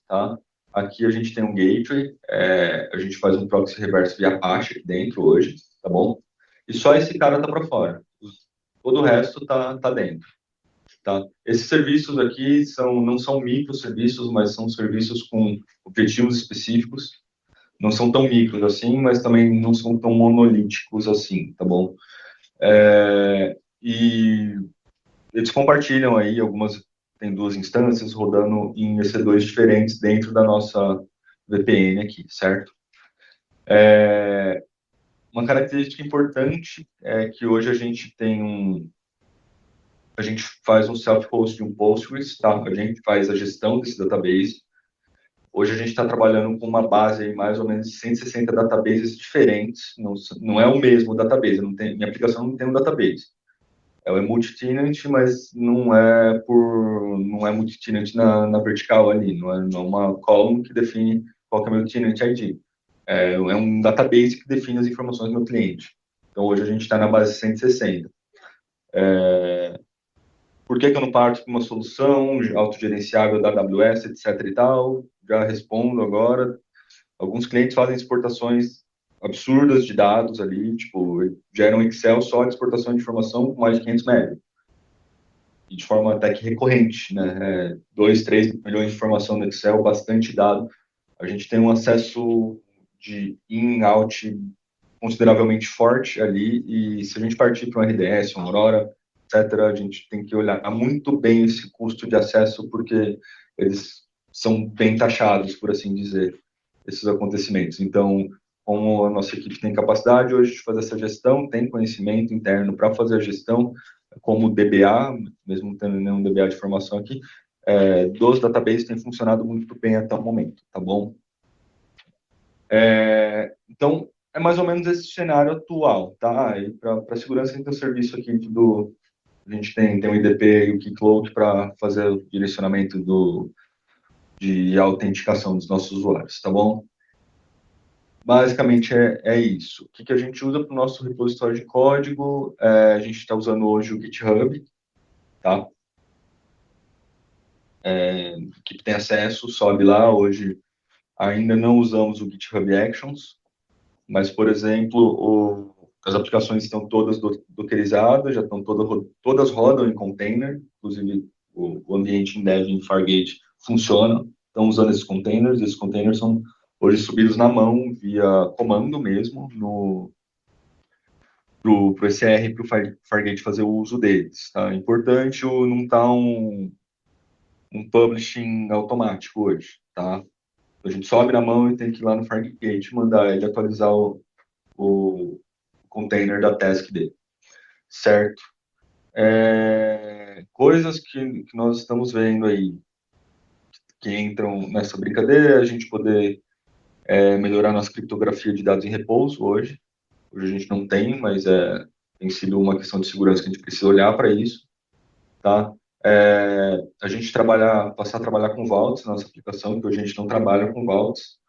tá? Aqui a gente tem um gateway, a gente faz um proxy reverso via Apache aqui dentro hoje, tá bom? E só esse cara tá para fora. Todo o resto tá dentro, tá? Esses serviços aqui não são microserviços, mas são serviços com objetivos específicos. Não são tão micros assim, mas também não são tão monolíticos assim, tá bom? E eles compartilham aí tem duas instâncias rodando em EC2 diferentes dentro da nossa VPN aqui, certo? Uma característica importante é que hoje a gente faz um self-host de um Postgres, tá? A gente faz a gestão desse database. Hoje a gente está trabalhando com uma base aí mais ou menos de 160 databases diferentes. Não é o mesmo database, minha aplicação não tem um database. Ela é multi-tenant, mas não é multi-tenant na vertical ali, não é uma column que define qual que é meu tenant ID. É um database que define as informações do meu cliente. Então, hoje a gente está na base 160. Por que eu não parto para uma solução autogerenciável da AWS, etc e tal? Já respondo agora. Alguns clientes fazem exportações absurdas de dados ali, tipo, geram Excel só de exportação de informação com mais de 500 MB. E de forma até que recorrente, né? 2, 3 milhões de informação no Excel, bastante dado. A gente tem um acesso de in-out consideravelmente forte ali, e se a gente partir para um RDS, um Aurora, etc., a gente tem que olhar muito bem esse custo de acesso, porque eles são bem taxados, por assim dizer, esses acontecimentos. Então, como a nossa equipe tem capacidade hoje de fazer essa gestão, tem conhecimento interno para fazer a gestão, como DBA, mesmo tendo nenhum DBA de formação aqui, dos databases tem funcionado muito bem até o momento, tá bom? Então, é mais ou menos esse cenário atual, tá? E para segurança, a gente tem o serviço aqui a gente tem o IDP e o Keycloak para fazer o direcionamento de autenticação dos nossos usuários, tá bom? Basicamente é isso. O que a gente usa para o nosso repositório de código? A gente está usando hoje o GitHub, tá? A equipe tem acesso, sobe lá. Hoje ainda não usamos o GitHub Actions, mas, por exemplo, as aplicações estão todas dockerizadas, já estão todas rodam em container, inclusive o ambiente em dev em Fargate funciona, estão usando esses containers são hoje subidos na mão, via comando mesmo, para o ECR, para o Fargate fazer o uso deles. Tá? É importante não estar um publishing automático hoje, tá? A gente sobe na mão e tem que ir lá no Fargate mandar ele atualizar o container da task dele, certo? Coisas que nós estamos vendo aí que entram nessa brincadeira, a gente poder melhorar nossa criptografia de dados em repouso hoje. Hoje a gente não tem, mas tem sido uma questão de segurança que a gente precisa olhar para isso, tá? A gente passar a trabalhar com vaults na nossa aplicação, que hoje a gente não trabalha com vaults,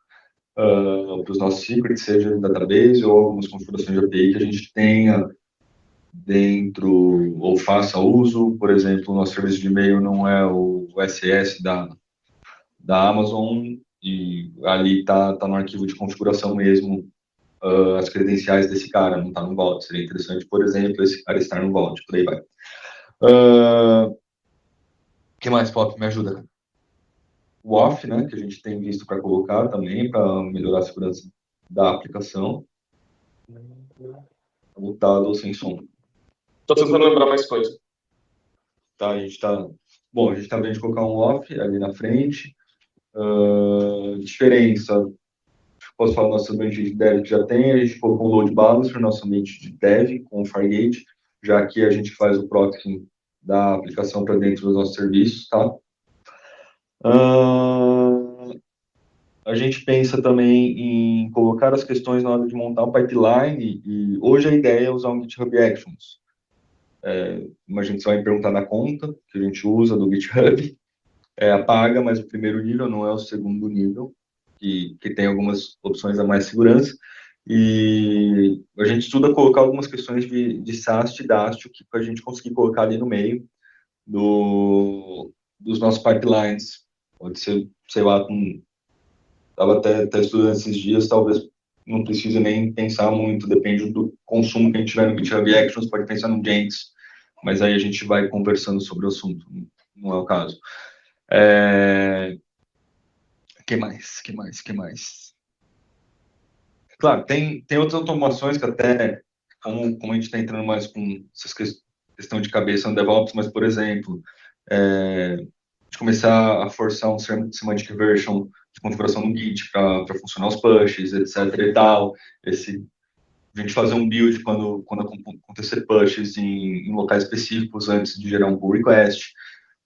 para os nossos secrets, seja no database ou algumas configurações de API que a gente tenha dentro ou faça uso. Por exemplo, o nosso serviço de e-mail não é o SS da Amazon, e ali tá no arquivo de configuração mesmo, as credenciais desse cara, não está no Vault. Seria interessante, por exemplo, esse cara estar no Vault, por aí vai. O que mais, Pop? Me ajuda, cara. O off, né, que a gente tem visto para colocar também, para melhorar a segurança da aplicação. Mutado ou sem som. Tô tentando lembrar mais coisa. Tá, a gente tá vendo de colocar um off ali na frente. Diferença, posso falar do nosso ambiente de dev que já tem, a gente colocou um load balancer no nosso ambiente de dev com o Fargate, já que a gente faz o proxy da aplicação para dentro dos nossos serviços, tá? A gente pensa também em colocar as questões na hora de montar o pipeline, e hoje a ideia é usar um GitHub Actions. Imagina que você vai me perguntar na conta que a gente usa do GitHub, apaga, mas o primeiro nível não é o segundo nível, que tem algumas opções a mais segurança, e a gente estuda colocar algumas questões de SAST e DAST, que a gente conseguir colocar ali no meio dos nossos pipelines Pode ser, sei lá, estava até estudando esses dias, talvez não precise nem pensar muito, depende do consumo que a gente tiver no GitHub Actions, pode pensar no Jenkins, mas aí a gente vai conversando sobre o assunto, não é o caso. Que mais? Claro, tem outras automações que até, como a gente está entrando mais com essas questão de cabeça no DevOps, mas, por exemplo, de começar a forçar um semantic version de configuração no Git para funcionar os pushes, etc. e tal. A gente fazer um build quando acontecer pushes em locais específicos antes de gerar um pull request,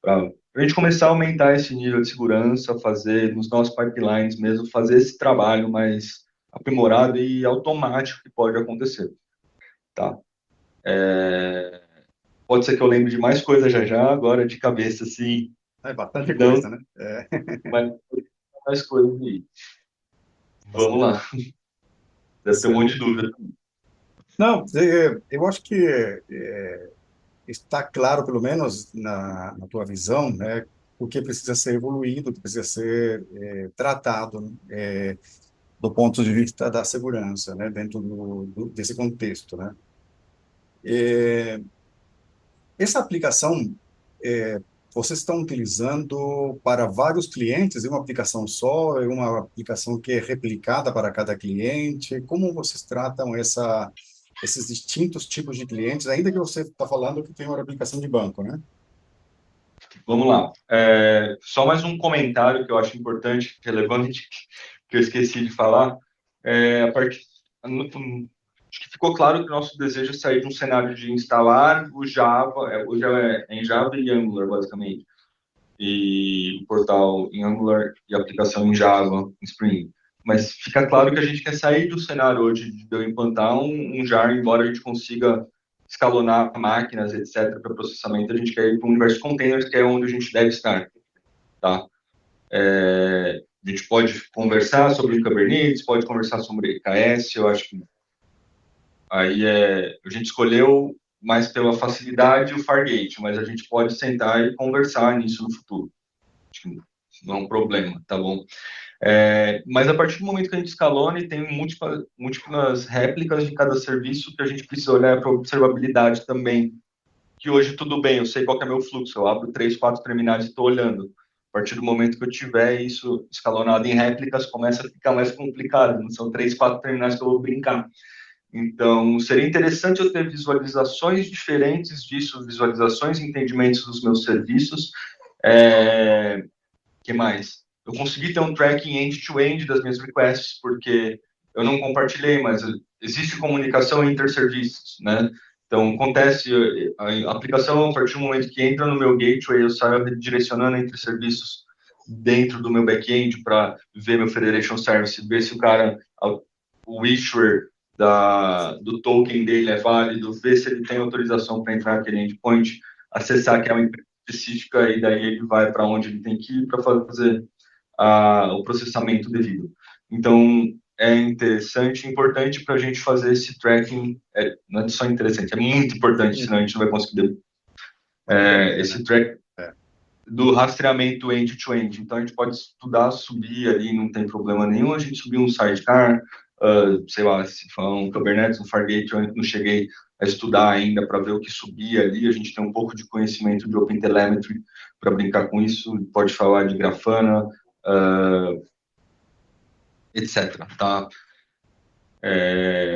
para a gente começar a aumentar esse nível de segurança, fazer nos nossos pipelines mesmo, fazer esse trabalho mais aprimorado e automático que pode acontecer, tá? Pode ser que eu lembre de mais coisas já, agora de cabeça, assim, É bastante não, coisa, né? mas mais coisas aí. Vamos lá. Deve ter um monte de dúvida. Não, eu acho que está claro, pelo menos na tua visão, né, o que precisa ser evoluído, o que precisa ser tratado, né, do ponto de vista da segurança, né, dentro desse contexto, né. Essa aplicação, vocês estão utilizando para vários clientes, é uma aplicação só, é uma aplicação que é replicada para cada cliente? Como vocês tratam esses distintos tipos de clientes, ainda que você está falando que tem uma aplicação de banco, né? Vamos lá. Só mais um comentário que eu acho importante, relevante, que eu esqueci de falar. A parte, acho que ficou claro que o nosso desejo é sair de um cenário de instalar o Java, hoje é em Java e Angular, basicamente, e portal em Angular e aplicação em Java, em Spring. Mas fica claro que a gente quer sair do cenário hoje de eu implantar um jar, embora a gente consiga escalonar máquinas, etc., para processamento, a gente quer ir para o universo de containers, que é onde a gente deve estar, tá? A gente pode conversar sobre o Kubernetes, pode conversar sobre EKS, eu acho que aí a gente escolheu mais pela facilidade o Fargate, mas a gente pode sentar e conversar nisso no futuro. Acho que não é um problema, tá bom? Mas a partir do momento que a gente escalona e tem múltiplas réplicas de cada serviço, que a gente precisa olhar para a observabilidade também, que hoje tudo bem, eu sei qual que é meu fluxo, eu abro 3, 4 terminais e estou olhando. A partir do momento que eu tiver isso escalonado em réplicas, começa a ficar mais complicado, não são 3, 4 terminais que eu vou brincar. Então, seria interessante eu ter visualizações diferentes disso, visualizações e entendimentos dos meus serviços. Que mais? Eu consegui ter um tracking end-to-end das minhas requests, porque eu não compartilhei, mas existe comunicação inter-serviços, né? Então, acontece, a aplicação, a partir do momento que entra no meu gateway, eu saio direcionando entre serviços dentro do meu back-end para ver meu Federation Service, ver se o cara, o issuer do token dele é válido, ver se ele tem autorização para entrar naquele endpoint, acessar aquela empresa específica e daí ele vai para onde ele tem que ir para fazer o processamento devido. Então, é interessante, importante para a gente fazer esse tracking, não é só interessante, é muito importante, senão a gente não vai conseguir esse track do rastreamento end-to-end. Então, a gente pode estudar, subir ali, não tem problema nenhum, a gente subir um sidecar, sei lá, se for um Kubernetes, um Fargate, eu não cheguei a estudar ainda para ver o que subia ali, a gente tem um pouco de conhecimento de OpenTelemetry para brincar com isso, pode falar de Grafana, etc. Tá?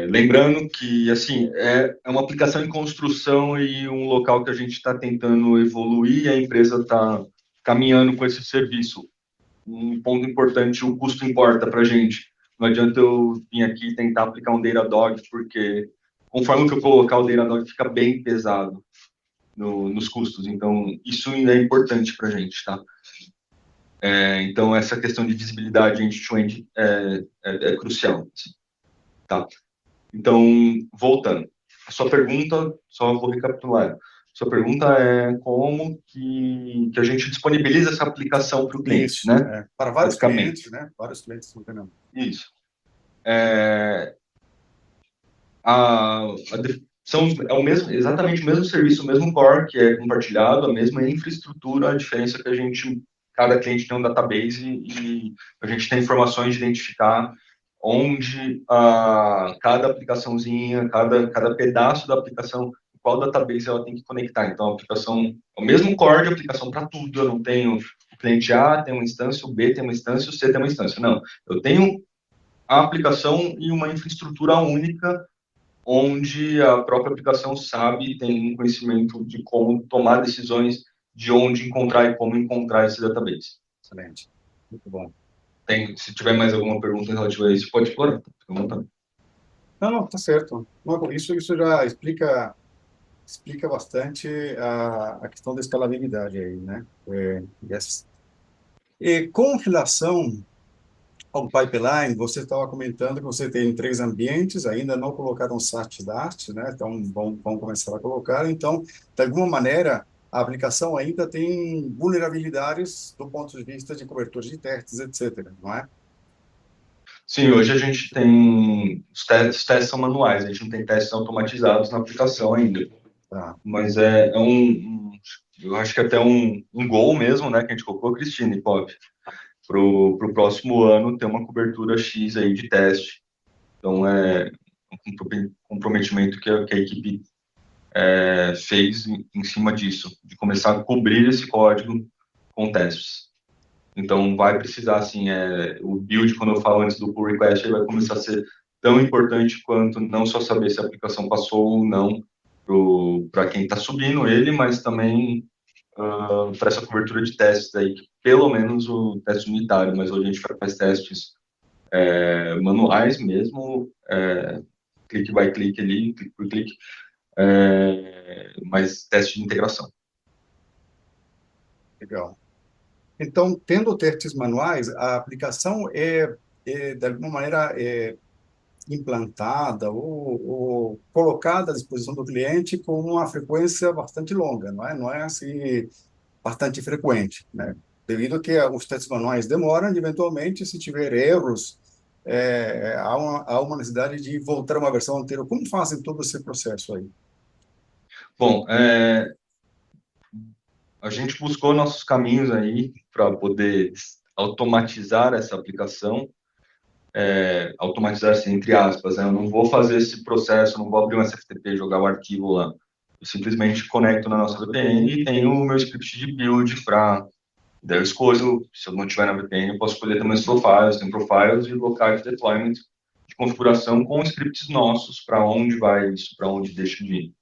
Lembrando que assim é uma aplicação em construção e um local que a gente está tentando evoluir e a empresa está caminhando com esse serviço. Um ponto importante, o custo importa para a gente. Não adianta eu vir aqui e tentar aplicar um Datadog, porque conforme que eu colocar o Datadog fica bem pesado nos custos. Então, isso ainda é importante para a gente, tá? Então, essa questão de visibilidade end-to-end é crucial. Assim, tá? Então, voltando. A sua pergunta, só vou recapitular. Sua pergunta é como que a gente disponibiliza essa aplicação para o cliente, Isso, né? para vários clientes, né? Vários clientes simultaneamente. Isso. São exatamente o mesmo serviço, o mesmo core que é compartilhado, a mesma infraestrutura, a diferença que a gente cada cliente tem um database e a gente tem informações de identificar onde cada aplicaçãozinha, cada pedaço da aplicação, qual database ela tem que conectar. Então, a aplicação, o mesmo core de aplicação para tudo. Eu não tenho o cliente A tem uma instância, o B tem uma instância, o C tem uma instância. Não, eu tenho a aplicação e uma infraestrutura única onde a própria aplicação sabe e tem um conhecimento de como tomar decisões, de onde encontrar e como encontrar esse database. Excelente. Muito bom. Se tiver mais alguma pergunta relativa a isso, pode explorar. Fica à vontade. Não, tá certo. Não, isso já explica bastante a questão da escalabilidade aí, né? Yes. E com relação ao pipeline, você estava comentando que você tem 3 ambientes, ainda não colocaram SAT Dart, né? Então, vão começar a colocar. Então, de alguma maneira, a aplicação ainda tem vulnerabilidades do ponto de vista de cobertura de testes, etc., não é? Sim, hoje a gente tem os testes são manuais, a gente não tem testes automatizados na aplicação ainda. Tá. Mas eu acho que até um goal mesmo, né, que a gente colocou, Cristina e Pop, para o próximo ano ter uma cobertura X aí de teste. Então, é um comprometimento que a equipe fez em cima disso, de começar a cobrir esse código com testes. Então, vai precisar, assim, o build, quando eu falo antes do pull request, ele vai começar a ser tão importante quanto não só saber se a aplicação passou ou não para quem está subindo ele, mas também para essa cobertura de testes aí, que pelo menos o teste unitário, mas hoje a gente faz testes manuais mesmo, clique by clique ali, clique por clique, mas teste de integração. Legal. Então, tendo testes manuais, a aplicação de alguma maneira, implantada ou colocada à disposição do cliente com uma frequência bastante longa, não é? Não é assim bastante frequente, né? Devido a que os testes manuais demoram, e eventualmente, se tiver erros, há uma necessidade de voltar a uma versão anterior. Como fazem todo esse processo aí? Bom, a gente buscou nossos caminhos aí para poder automatizar essa aplicação, automatizar-se entre aspas, né? Eu não vou fazer esse processo, não vou abrir um SFTP e jogar o arquivo lá. Eu simplesmente conecto na nossa VPN e tenho o meu script de build para... Daí eu escolho, se eu não tiver na VPN, eu posso escolher também os profiles, tem profiles e locais de deployment de configuração com scripts nossos para onde vai isso, para onde deixa de ir.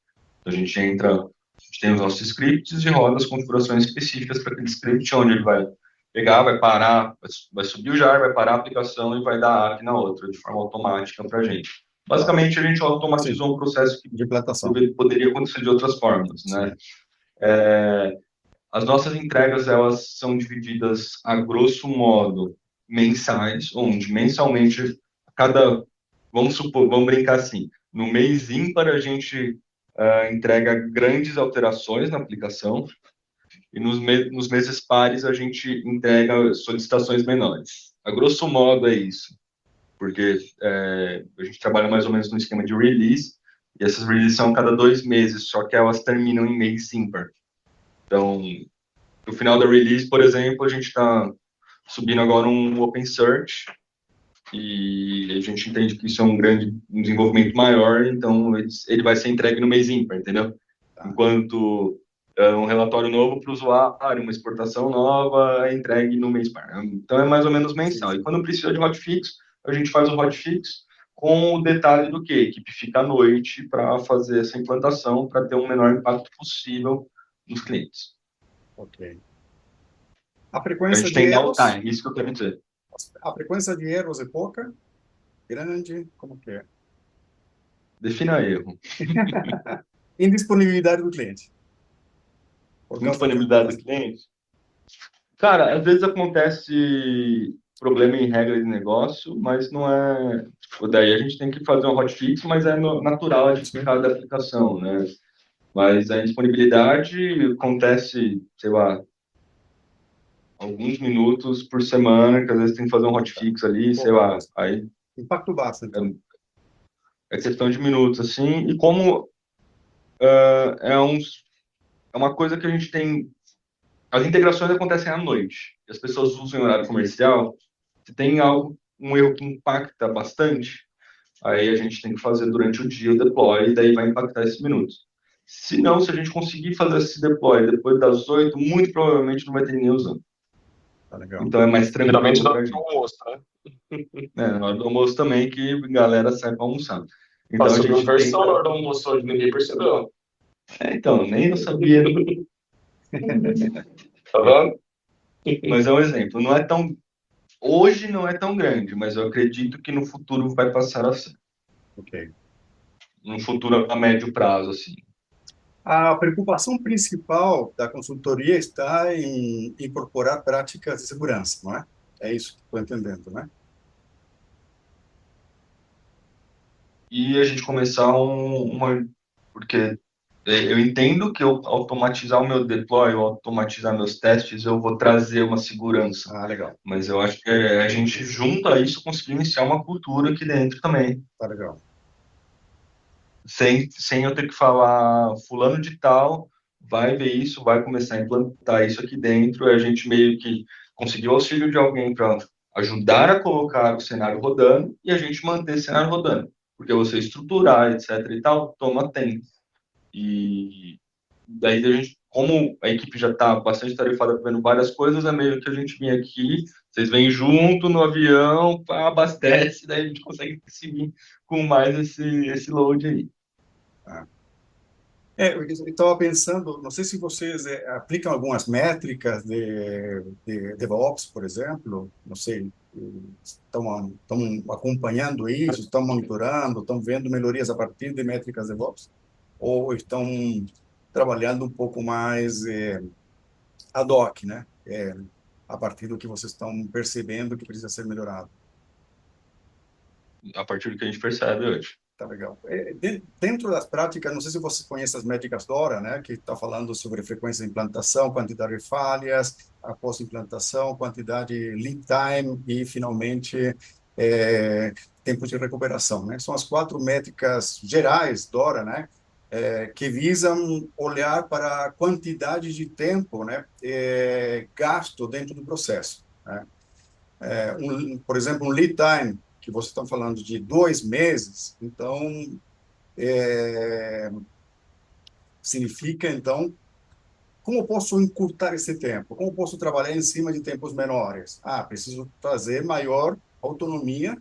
Então, a gente tem os nossos scripts e roda as configurações específicas para aquele script, onde ele vai pegar, vai parar, vai subir o jar, vai parar a aplicação e vai dar API na outra, de forma automática para a gente. Basicamente, a gente automatizou um processo que De implantação. poderia acontecer de outras formas, né? As nossas entregas, elas são divididas, a grosso modo, mensais, onde mensalmente, vamos brincar assim, no mês ímpar a gente entrega grandes alterações na aplicação e nos meses pares a gente entrega solicitações menores. A grosso modo é isso, porque a gente trabalha mais ou menos no esquema de release, e essas releases são a cada 2 meses, só que elas terminam em mês ímpar. Então, no final da release, por exemplo, a gente está subindo agora um Open Search e a gente entende que isso é um desenvolvimento maior, então ele vai ser entregue no mês ímpar, entendeu? Enquanto um relatório novo para o usuário, uma exportação nova é entregue no mês par. Então é mais ou menos mensal. E quando precisa de hotfix, a gente faz o hotfix com o detalhe do que a equipe fica à noite para fazer essa implantação, para ter o menor impacto possível nos clientes. Ok. A A frequência gente de tem erros, downtime, isso que eu quero dizer. a frequência de erros é pouca, grande, como que é? Defina erro. Indisponibilidade do cliente, por causa da Indisponibilidade do implantação. cliente. Cara, às vezes acontece problema em regra de negócio, mas não é. Tipo, daí a gente tem que fazer um hotfix, mas é natural de cada aplicação, né? Mas a indisponibilidade acontece, sei lá, alguns minutos por semana, que às vezes tem que fazer um hotfix ali, sei Pouca lá. coisa. Aí Impacto baixo, então. é questão de minutos, assim. E como é uma coisa que a gente tem as integrações acontecem à noite, e as pessoas usam em horário comercial, se tem algo, um erro que impacta bastante, aí a gente tem que fazer durante o dia o deploy, e daí vai impactar esses minutos. Se não, se a gente conseguir fazer esse deploy depois das 8, muito provavelmente não vai ter ninguém usando. Tá legal. Então é mais Geralmente tranquilo dá pra um gente. almoço, né? Na hora do almoço também, que a galera sai pra almoçar. Então a Passou gente versão na tenta... hora do almoço hoje, ninguém percebeu. Então, nem eu sabia, Tá vendo? mas é um exemplo. Não é tão... Hoje não é tão grande, mas eu acredito que no futuro vai passar a ser. Ok. No futuro a médio prazo, assim. A preocupação principal da consultoria está em incorporar práticas de segurança, não é? É isso que estou entendendo, né? E a gente começar uma... Porque eu entendo que eu automatizar o meu deploy, ou automatizar meus testes, eu vou trazer uma segurança. Ah, legal. Mas eu acho que a gente junta isso, conseguir iniciar uma cultura aqui dentro também. Tá legal. Sem eu ter que falar fulano de tal, vai ver isso, vai começar a implantar isso aqui dentro, e a gente meio que conseguiu auxílio de alguém para ajudar a colocar o cenário rodando e a gente manter esse cenário rodando. Porque você estruturar, etc e tal, toma tempo. E daí a gente, como a equipe já está bastante tarefada vendo várias coisas, é meio que a gente vem aqui, vocês vêm junto no avião, pá, abastece, daí a gente consegue seguir com mais esse load aí. Ah. Eu estava pensando, não sei se vocês aplicam algumas métricas de DevOps, por exemplo, não sei, estão acompanhando isso, estão monitorando, estão vendo melhorias a partir de métricas DevOps, ou estão trabalhando um pouco mais ad hoc, né? A partir do que vocês estão percebendo que precisa ser melhorado. A partir do que a gente percebe hoje. Tá legal. Dentro das práticas, não sei se você conhece as métricas DORA, né, que está falando sobre frequência de implantação, quantidade de falhas, após implantação, quantidade lead time e, finalmente, tempo de recuperação, né? São as 4 métricas gerais DORA, né, que visam olhar para a quantidade de tempo, né, gasto dentro do processo, né? Por exemplo, um lead time, que vocês estão falando de 2 meses, então, significa, então, como eu posso encurtar esse tempo? Como eu posso trabalhar em cima de tempos menores? Preciso trazer maior autonomia,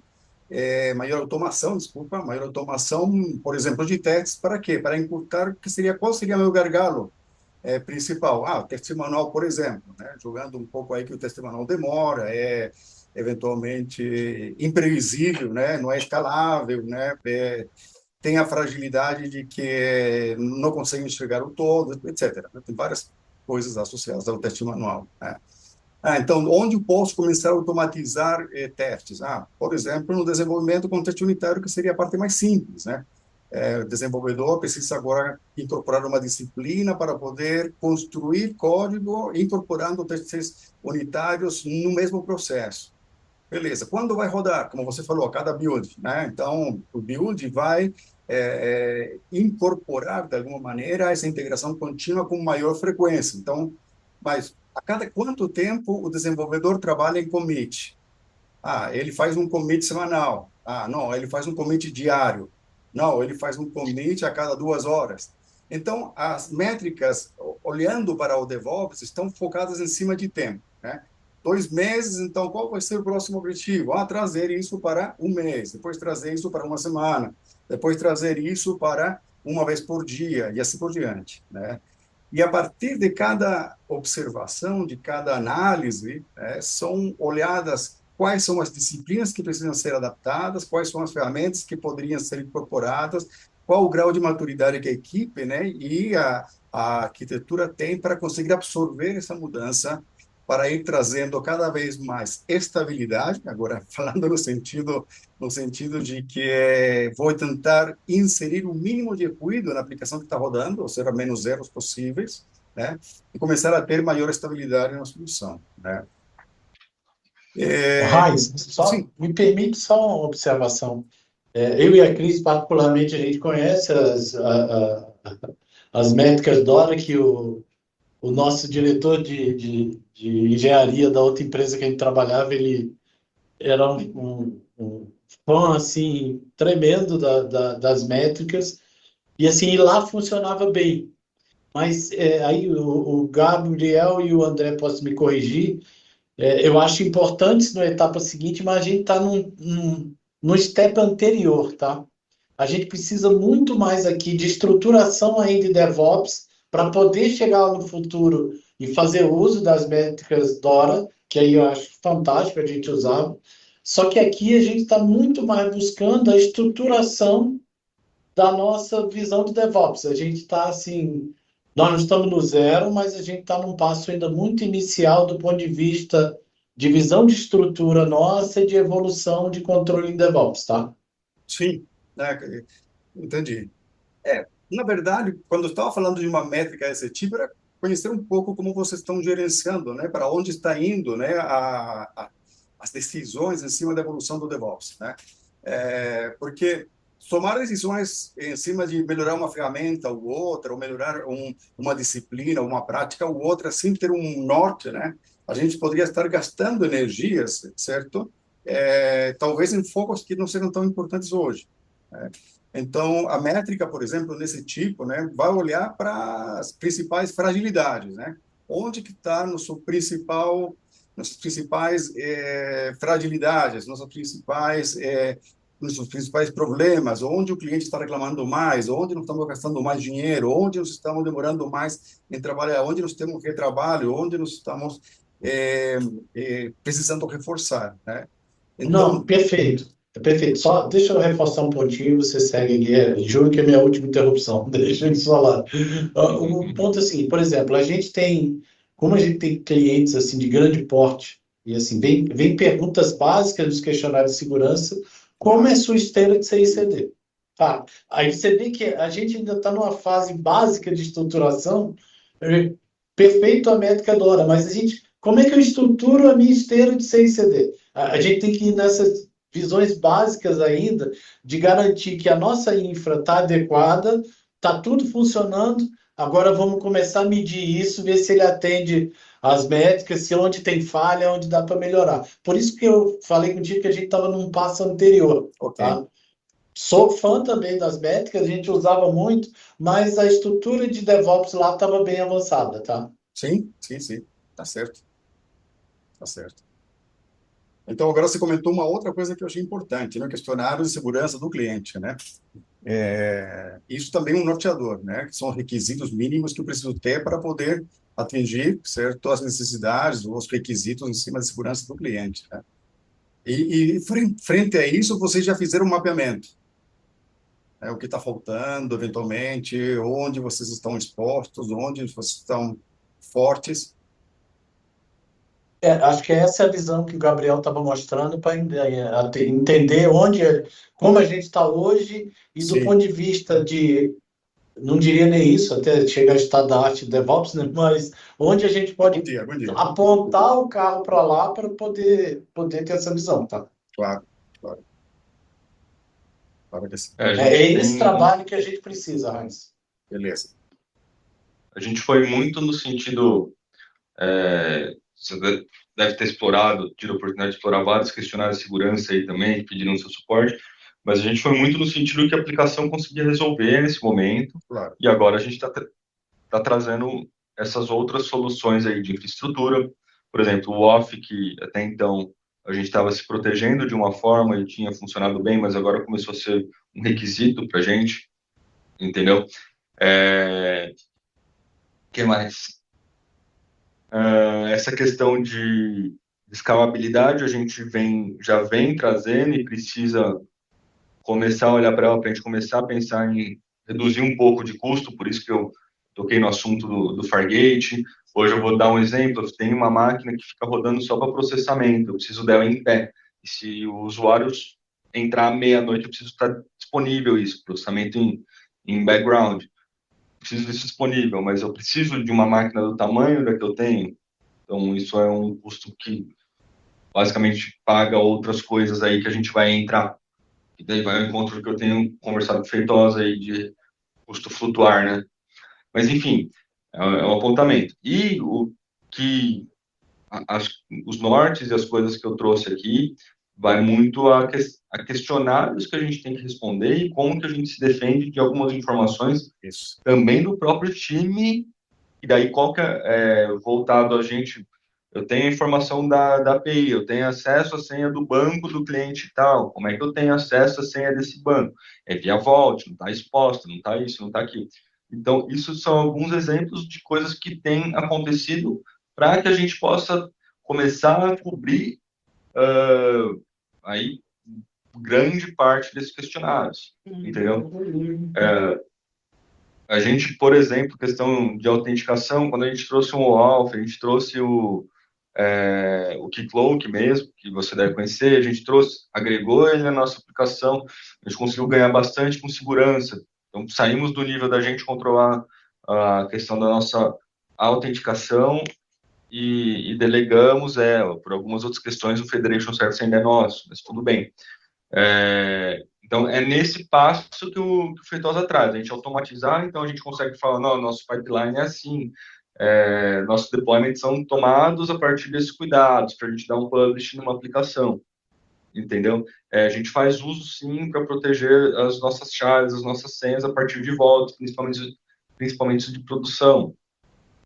maior automação, desculpa, maior automação, por exemplo, de testes, para quê? Para encurtar, qual seria meu gargalo principal? O teste manual, por exemplo, né? Jogando um pouco aí que o teste manual demora, eventualmente imprevisível, né? Não é escalável, né? Tem a fragilidade de que não consegue enxergar o todo, etc. Tem várias coisas associadas ao teste manual, né? Então, onde eu posso começar a automatizar testes? Por exemplo, no desenvolvimento com teste unitário, que seria a parte mais simples, né? O desenvolvedor precisa agora incorporar uma disciplina para poder construir código incorporando testes unitários no mesmo processo. Beleza. Quando vai rodar? Como você falou, cada build, né? Então, o build vai incorporar, de alguma maneira, essa integração contínua com maior frequência. Então, mas a cada quanto tempo o desenvolvedor trabalha em commit? Ele faz um commit semanal. Não, ele faz um commit diário. Não, ele faz um commit a cada 2 horas. Então, as métricas, olhando para o DevOps, estão focadas em cima de tempo, né? 2 meses, então, qual vai ser o próximo objetivo? Trazer isso para 1 mês, depois trazer isso para 1 semana, depois trazer isso para 1 vez por dia, e assim por diante, né? E a partir de cada observação, de cada análise, são olhadas quais são as disciplinas que precisam ser adaptadas, quais são as ferramentas que poderiam ser incorporadas, qual o grau de maturidade que a equipe, né, e a arquitetura tem para conseguir absorver essa mudança, para ir trazendo cada vez mais estabilidade, agora falando no sentido de que vou tentar inserir o mínimo de ruído na aplicação que está rodando, ou seja, menos erros possíveis, né? E começar a ter maior estabilidade na solução, né? Raiz, Sim. me permite só uma observação. Eu e a Cris, particularmente, a gente conhece as métricas DORA que o O nosso diretor de engenharia da outra empresa que a gente trabalhava, ele era um fã, assim, tremendo das métricas, e assim, e lá funcionava bem. Mas aí o Gabriel e o André posso me corrigir, eu acho importante na etapa seguinte, mas a gente está no step anterior, tá? A gente precisa muito mais aqui de estruturação ainda de DevOps para poder chegar no futuro e fazer uso das métricas DORA, que aí eu acho fantástico a gente usar. Só que aqui a gente está muito mais buscando a estruturação da nossa visão de DevOps. A gente está assim, nós não estamos no zero, mas a gente está num passo ainda muito inicial do ponto de vista de visão de estrutura nossa e de evolução de controle em DevOps, tá? Sim, né? Entendi. Na verdade, quando eu estava falando de uma métrica desse tipo, era conhecer um pouco como vocês estão gerenciando, né? Para onde está indo, né? As decisões em cima da evolução do DevOps, né? Porque tomar decisões em cima de melhorar uma ferramenta ou outra, ou melhorar uma disciplina, uma prática ou outra, sem ter um norte, né? A gente poderia estar gastando energias, certo? Talvez em focos que não serão tão importantes hoje, né? Então, a métrica, por exemplo, nesse tipo, né, vai olhar para as principais fragilidades, né? Onde que está nossas principais fragilidades, nossos principais problemas, onde o cliente está reclamando mais, onde nós estamos gastando mais dinheiro, onde nós estamos demorando mais em trabalhar, onde nós temos retrabalho, onde nós estamos precisando reforçar, né? Não, Então, perfeito. Perfeito. Só deixa eu reforçar um pontinho, você segue aqui. Juro que é minha última interrupção. Deixa eu te falar. O ponto é assim, por exemplo, como a gente tem clientes assim de grande porte, e assim, vem perguntas básicas dos questionários de segurança, como é sua esteira de CI/CD? Tá. Aí você vê que a gente ainda está numa fase básica de estruturação, é, perfeito a métrica DORA, mas como é que eu estruturo a minha esteira de CI/CD? A gente tem que ir nessas visões básicas ainda de garantir que a nossa infra está adequada, está tudo funcionando. Agora vamos começar a medir isso, ver se ele atende às métricas, se onde tem falha, onde dá para melhorar. Por isso que eu falei contigo que a gente estava num passo anterior, ok. tá? Sou fã também das métricas, a gente usava muito, mas a estrutura de DevOps lá estava bem avançada, tá? Sim, sim, sim. Tá certo, tá certo. Então, agora você comentou uma outra coisa que eu achei importante, né? O questionário de segurança do cliente, né? Isso também é um norteador, né? Que são os requisitos mínimos que eu preciso ter para poder atingir, certo, as necessidades, os requisitos em cima da segurança do cliente, né? Frente a isso, vocês já fizeram um mapeamento, né? O que está faltando, eventualmente, onde vocês estão expostos, onde vocês estão fortes. Acho que essa é a visão que o Gabriel estava mostrando para entender como a gente está hoje e do Sim, ponto de vista de, não diria nem isso, até chegar a estado da arte DevOps, né? Mas onde a gente algum pode dia, algum dia. apontar o carro para lá para poder ter essa visão, tá? Claro, claro, claro que sim. A É gente esse tem, trabalho que a gente precisa, Heinz. Beleza. a gente foi muito no sentido, você deve ter explorado, tido a oportunidade de explorar vários questionários de segurança aí também, que pediram seu suporte, mas a gente foi muito no sentido que a aplicação conseguia resolver nesse momento, Claro. e agora a gente está trazendo essas outras soluções aí de infraestrutura, por exemplo, o off, que até então a gente estava se protegendo de uma forma e tinha funcionado bem, mas agora começou a ser um requisito para a gente, entendeu? Que mais? Essa questão de escalabilidade a gente já vem trazendo e precisa começar a olhar para ela, para a gente começar a pensar em reduzir um pouco de custo, por isso que eu toquei no assunto do Fargate. Hoje eu vou dar um exemplo, eu tenho uma máquina que fica rodando só para processamento, eu preciso dela em pé. E se o usuário entrar à meia-noite, eu preciso estar disponível isso, processamento em background. Preciso disso disponível, mas eu preciso de uma máquina do tamanho da que eu tenho. Então, isso é um custo que basicamente paga outras coisas aí que a gente vai entrar. E daí vai ao encontro do que eu tenho conversado com o Feitosa aí de custo flutuar, né? Mas, enfim, É um apontamento. E o que os nortes e as coisas que eu trouxe aqui vai muito a questionários que a gente tem que responder e como que a gente se defende de algumas informações Isso. também do próprio time, e daí qual que voltado a gente, eu tenho a informação da API, eu tenho acesso à senha do banco do cliente e tal, como é que eu tenho acesso à senha desse banco? É via Vault, não está exposta, não está isso, não está aquilo. Então, isso são alguns exemplos de coisas que têm acontecido para que a gente possa começar a cobrir aí grande parte desses questionários, entendeu? A gente, por exemplo, questão de autenticação, quando a gente trouxe o OAuth, a gente trouxe o Keycloak mesmo, que você deve conhecer, a gente trouxe, agregou ele na nossa aplicação, a gente conseguiu ganhar bastante com segurança. Então, saímos do nível da gente controlar a questão da nossa autenticação e delegamos ela. Por algumas outras questões, o Federation Service ainda é nosso, mas tudo bem. Então, é nesse passo que o Feitosa traz. A gente automatizar, então a gente consegue falar, não, nosso pipeline é assim, nossos deployments são tomados a partir desses cuidados, para a gente dar um publish numa aplicação, entendeu? A gente faz uso, sim, para proteger as nossas chaves, as nossas senhas a partir de volta, principalmente de produção,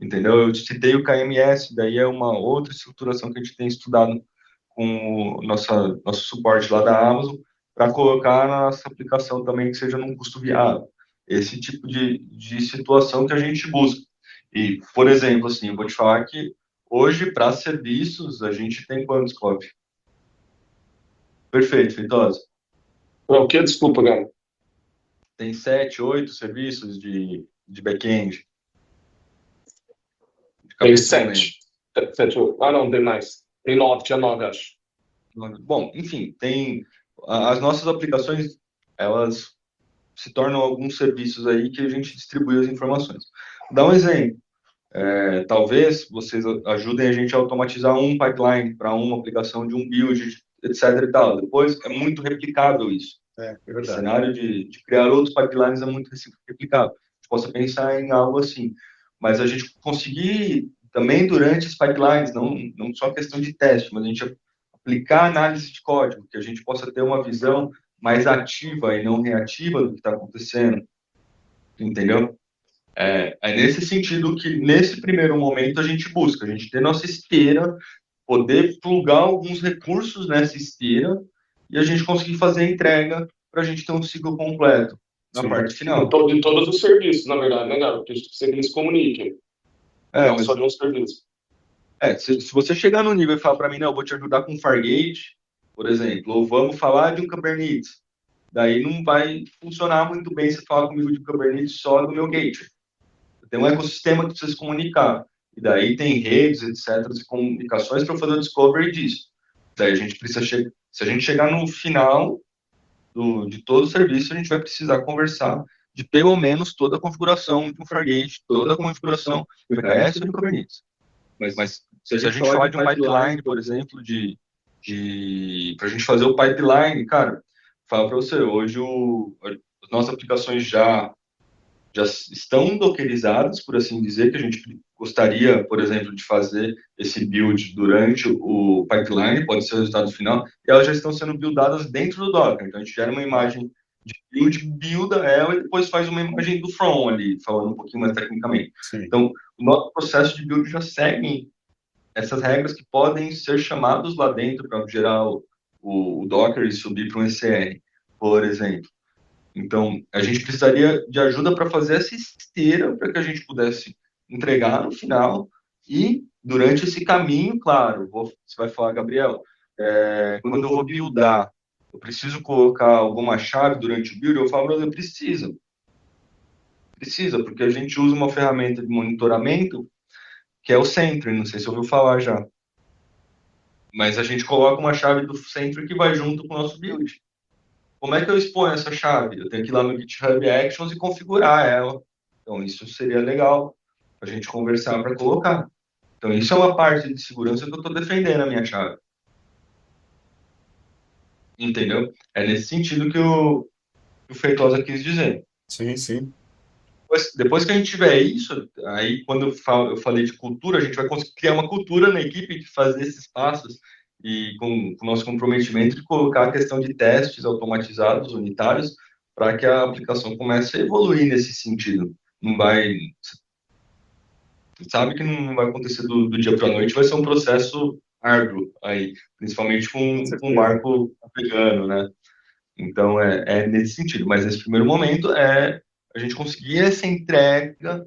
entendeu? Eu citei o KMS, daí é uma outra estruturação que a gente tem estudado com o nosso suporte lá da Amazon, para colocar na nossa aplicação também que seja num custo viável. Esse tipo de situação que a gente busca. E, por exemplo, assim, eu vou te falar que hoje, para serviços, a gente tem quantos, Cláudio? Perfeito, Feitosa. O que? Desculpa, cara. Tem 7, 8 serviços de back-end. De Tem cabeça eu não lembro. 7. 7, 8. Ah, não, tem mais. Tem 9, tinha 9, acho. Bom, enfim, as nossas aplicações, elas se tornam alguns serviços aí que a gente distribui as informações. Vou dar um exemplo. Talvez vocês ajudem a gente a automatizar um pipeline para uma aplicação de um build, etc. e tal. Depois é muito replicável isso. É O verdade. cenário de criar outros pipelines é muito replicável. A gente possa pensar em algo assim. Mas a gente conseguir também durante os pipelines, não só questão de teste, mas a gente aplicar análise de código, que a gente possa ter uma visão mais ativa e não reativa do que está acontecendo, entendeu? É nesse sentido que, nesse primeiro momento, a gente busca, a gente ter nossa esteira, poder plugar alguns recursos nessa esteira e a gente conseguir fazer a entrega para a gente ter um ciclo completo na Sim. parte final. De todos os serviços, na verdade, né, cara? Porque a gente precisa que eles comuniquem. Não Mas só de um serviço. se você chegar no nível e falar para mim, não, eu vou te ajudar com Fargate, por exemplo, ou vamos falar de um Kubernetes, daí não vai funcionar muito bem se falar comigo de Kubernetes só do meu gateway. Tem um ecossistema que precisa se comunicar. E daí tem redes, etc., e comunicações para fazer o discovery disso. Daí a gente precisa se a gente chegar no final de todo o serviço, a gente vai precisar conversar de pelo menos toda a configuração de um Fargate, toda a configuração do VKS ou do Kubernetes. Mas se a gente falar de um pipeline, por exemplo, para a gente fazer o pipeline, cara, falo para você, hoje as nossas aplicações já estão dockerizadas, por assim dizer, que a gente gostaria, por exemplo, de fazer esse build durante o pipeline, pode ser o resultado final, e elas já estão sendo buildadas dentro do Docker. Então, a gente gera uma imagem de build, builda ela e depois faz uma imagem do front ali, falando um pouquinho mais tecnicamente. Sim. Então, o nosso processo de build já segue essas regras que podem ser chamados lá dentro para gerar o Docker e subir para um ECR, por exemplo. Então, a gente precisaria de ajuda para fazer essa esteira para que a gente pudesse entregar no final e, durante esse caminho, claro, você vai falar, Gabriel, quando eu vou buildar, eu preciso colocar alguma chave durante o build? Eu falo, eu preciso. Precisa, porque a gente usa uma ferramenta de monitoramento que é o Sentry, não sei se você ouviu falar já. Mas a gente coloca uma chave do Sentry que vai junto com o nosso build. Como é que eu exponho essa chave? Eu tenho que ir lá no GitHub Actions e configurar ela. Então, isso seria legal a gente conversar para colocar. Então, isso é uma parte de segurança que eu estou defendendo a minha chave. Entendeu? É nesse sentido que o Feitosa quis dizer. Sim, sim. depois que a gente tiver isso, aí quando eu falei de cultura, a gente vai conseguir criar uma cultura na equipe de fazer esses passos e com o nosso comprometimento de colocar a questão de testes automatizados, unitários, para que a aplicação comece a evoluir nesse sentido. Não vai, sabe que não vai acontecer do dia para a noite, vai ser um processo árduo aí, principalmente Com com um certeza. barco navegando, né? Então, é nesse sentido. Mas nesse primeiro momento, a gente conseguir essa entrega,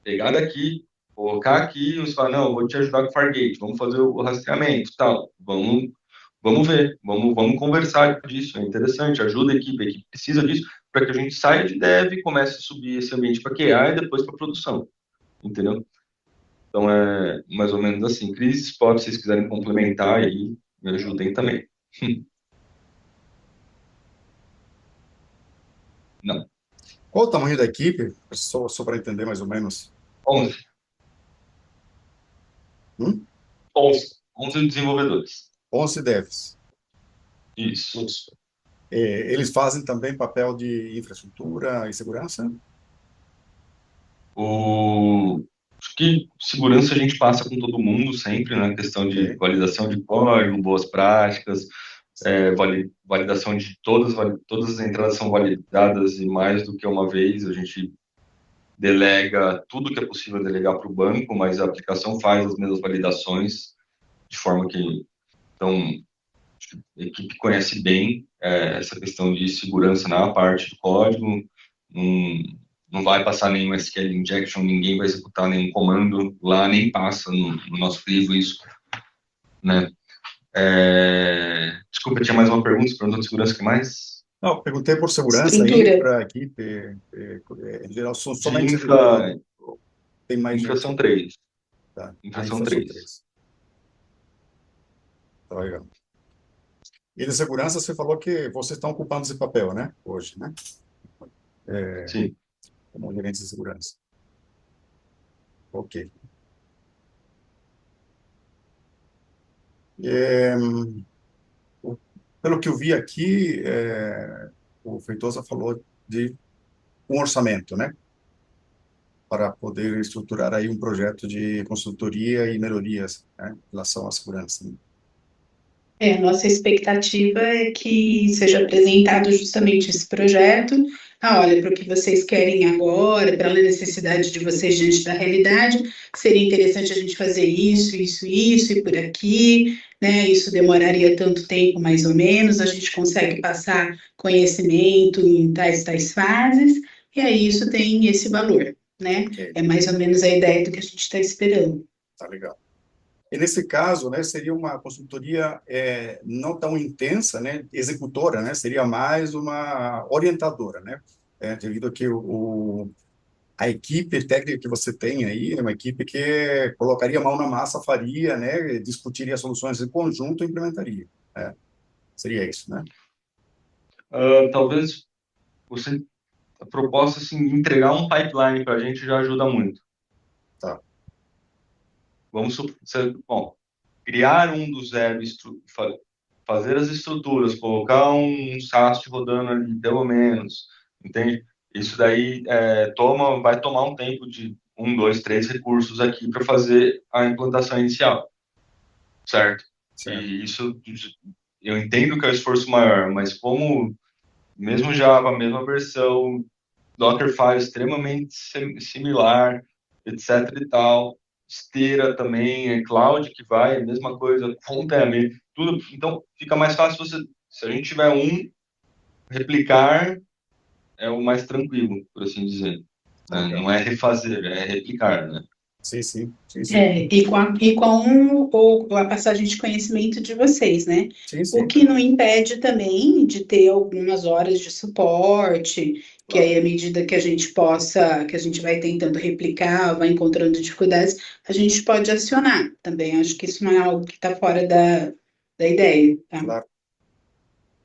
pegar daqui, colocar aqui, e você fala, não, eu vou te ajudar com o Fargate, vamos fazer o rastreamento, tal, vamos ver, vamos conversar disso, é interessante, ajuda a equipe precisa disso, para que a gente saia de dev e comece a subir esse ambiente para QA e depois para produção, entendeu? Então, é mais ou menos assim. Cris, pode, se vocês quiserem complementar aí, me ajudem também. Não, Qual o tamanho da equipe? Só para entender mais ou menos. 11. Hum? 11. 11 desenvolvedores. 11 devs. Isso. Isso. Eles fazem também papel de infraestrutura e segurança? Acho que segurança a gente passa com todo mundo sempre, né? Questão de Ok. validação de código, boas práticas, validação de todas as entradas são validadas e mais do que uma vez. A gente delega tudo que é possível delegar para o banco, mas a aplicação faz as mesmas validações de forma que, então, a equipe conhece bem essa questão de segurança na parte do código, não, não vai passar nenhum SQL injection, ninguém vai executar nenhum comando lá, nem passa no nosso livro isso, né? Desculpa, tinha mais uma pergunta, você perguntou de segurança, o que mais? Não, perguntei por segurança, Estrutura. infra, equipe, em geral, são De somente servidor. infra, Tem mais infra gente. são 3. Tá. Infra A são infra são 3. 3. Tá legal. E de segurança, você falou que vocês estão ocupando esse papel, né? Hoje, né? Sim. Como gerentes de segurança. Ok. É, pelo que eu vi aqui, o Feitosa falou de um orçamento, né? Para poder estruturar aí um projeto de consultoria e melhorias, né? Em relação à segurança, né? Nossa expectativa é que seja apresentado justamente esse projeto. Ah, olha, para o que vocês querem agora, pela necessidade de vocês diante da realidade, seria interessante a gente fazer isso e por aqui, né? Isso demoraria tanto tempo, mais ou menos, a gente consegue passar conhecimento em tais fases, e aí isso tem esse valor, né? Ok, É mais ou menos a ideia do que a gente está esperando. tá legal. E nesse caso, né, seria uma consultoria não tão intensa, né, executora, né, seria mais uma orientadora, né, devido a que a equipe técnica que você tem aí é uma equipe que colocaria a mão na massa, faria, né, discutiria soluções em conjunto e implementaria. Né? Seria isso, né? Talvez a proposta, assim, entregar um pipeline para a gente já ajuda muito. Tá. Bom, criar um do zero, fazer as estruturas, colocar um SAST rodando ali, pelo menos, entende? Isso daí vai tomar um tempo de 1, 2, 3 recursos aqui para fazer a implantação inicial, certo? Certo. E isso eu entendo que é o esforço maior, mas como mesmo Java, mesma versão, Dockerfile extremamente similar, etc e tal, esteira também, cloud que vai, mesma coisa, fonte tudo. Então, fica mais fácil se a gente tiver replicar é o mais tranquilo, por assim dizer. Tá Né? legal. Não é refazer, é replicar, né? Sim, sim, sim, sim. E com a passagem de conhecimento de vocês, né? Sim, O sim, que não impede também de ter algumas horas de suporte, que claro. aí, à medida que a gente que a gente vai tentando replicar, vai encontrando dificuldades, a gente pode acionar também. Acho que isso não é algo que está fora da ideia, tá? Claro.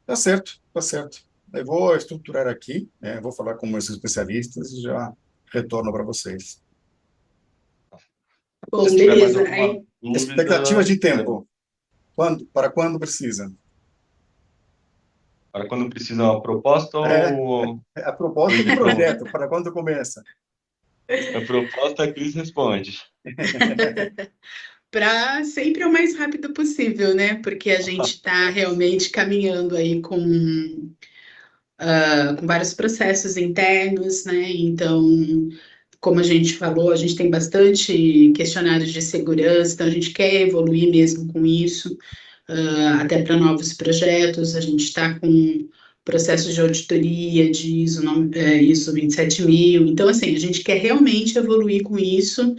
Tá certo, tá certo. Eu vou estruturar aqui, né, vou falar com esses especialistas e já retorno para vocês. Se Bom, tiver mais beleza. alguma Expectativa dúvida, de tempo. Para quando precisa? Para quando precisa uma proposta ou A proposta do projeto, para quando começa? a proposta a Cris responde. Para sempre o mais rápido possível, né? Porque a gente está realmente caminhando aí com vários processos internos, né? Então, como a gente falou, a gente tem bastante questionários de segurança, então a gente quer evoluir mesmo com isso, até para novos projetos. A gente está com processos de auditoria de ISO 27000. Então, assim, a gente quer realmente evoluir com isso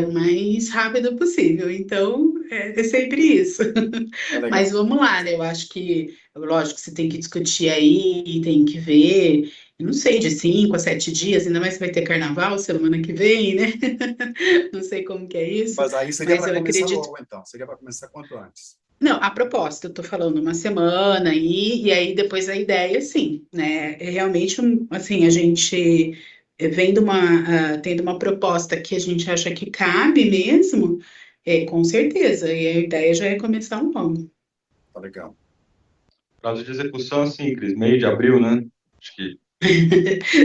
o mais rápido possível. Então, é sempre isso. Tá legal. Mas vamos lá, né? Eu acho que, lógico, você tem que discutir aí, tem que ver, eu não sei, de 5 a 7 dias, ainda mais que vai ter carnaval semana que vem, né? Não sei como que é isso, Mas aí seria mas para eu começar acredito. logo, então. Seria para começar quanto antes. Não, a proposta, eu tô falando uma semana aí, e aí depois a ideia, sim, né? É realmente, assim, a gente tendo uma proposta que a gente acha que cabe mesmo, com certeza, e a ideia já é começar um logo. Tá legal. Prazo de execução, assim, Cris, meio de abril, né? Acho que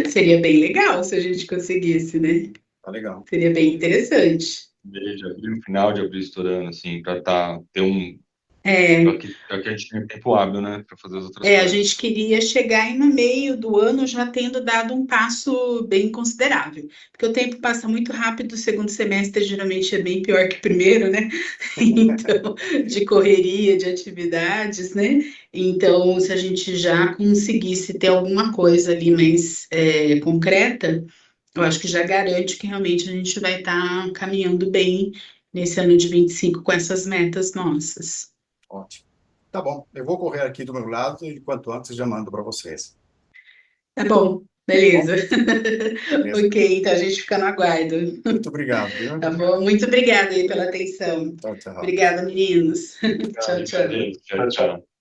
Seria bem legal se a gente conseguisse, né? Tá legal. Seria bem interessante. meio de abril, final de abril estourando, assim, para ter um. É, Para que a gente tenha tempo hábil, né? Para fazer as outras a coisas. gente queria chegar aí no meio do ano já tendo dado um passo bem considerável, porque o tempo passa muito rápido, o segundo semestre geralmente é bem pior que o primeiro, né? Então, de correria, de atividades, né? Então, se a gente já conseguisse ter alguma coisa ali mais concreta, eu acho que já garante que realmente a gente vai estar caminhando bem nesse ano de 25 com essas metas nossas. Ótimo. Tá bom. Eu vou correr aqui do meu lado e quanto antes já mando para vocês. Tá bom, beleza. Beleza? Ok, então a gente fica no aguardo. Muito obrigado, viu? Tá bom? Muito obrigada aí pela atenção. Tchau, tchau. Obrigada, meninos. Tchau, tchau. Tchau, tchau.